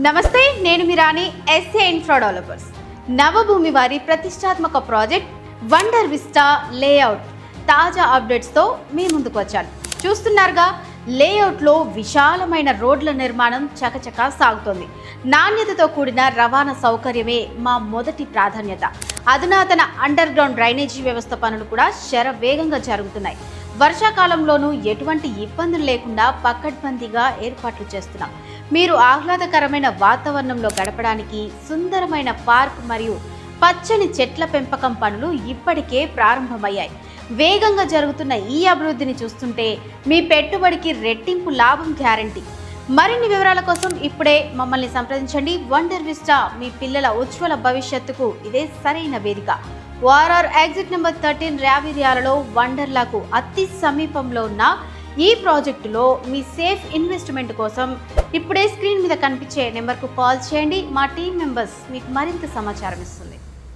నమస్తే, నేను మీ రాణి SA infra developers. Navabhoomi వారి ప్రతిష్టాత్మక ప్రాజెక్ట్ వండర్ విస్టా లేఅవుట్ తాజా అప్డేట్స్తో మీ ముందుకు వచ్చాను. చూస్తున్నారుగా, లేఅవుట్లో విశాలమైన రోడ్ల నిర్మాణం చకచకా సాగుతోంది. నాణ్యతతో కూడిన రవాణా సౌకర్యమే మా మొదటి ప్రాధాన్యత. అధునాతన అండర్ గ్రౌండ్ డ్రైనేజీ వ్యవస్థ పనులు కూడా శరవేగంగా జరుగుతున్నాయి. వర్షాకాలంలోనూ ఎటువంటి ఇబ్బందులు లేకుండా పకడ్బందీగా ఏర్పాట్లు చేస్తున్నాం. మీరు ఆహ్లాదకరమైన వాతావరణంలో గడపడానికి సుందరమైన పార్క్ మరియు పచ్చని చెట్ల పెంపకం పనులు ఇప్పటికే ప్రారంభమయ్యాయి. వేగంగా జరుగుతున్న ఈ అభివృద్ధిని చూస్తుంటే మీ పెట్టుబడికి రెట్టింపు లాభం గ్యారంటీ. మరిన్ని వివరాల కోసం ఇప్పుడే మమ్మల్ని సంప్రదించండి. వండర్ విస్టా మీ పిల్లల ఉజ్వల భవిష్యత్తుకు ఇదే సరైన వేదిక. వారార్ ఎగ్జిట్ నెంబర్ 13 ర్యావిరియాలలో వండర్లాకు అతి సమీపంలో ఉన్న ఈ ప్రాజెక్టులో మీ సేఫ్ ఇన్వెస్ట్మెంట్ కోసం ఇప్పుడే స్క్రీన్ మీద కనిపించే నెంబర్కు కాల్ చేయండి. మా టీం మెంబర్స్ మీకు మరింత సమాచారం ఇస్తుంది.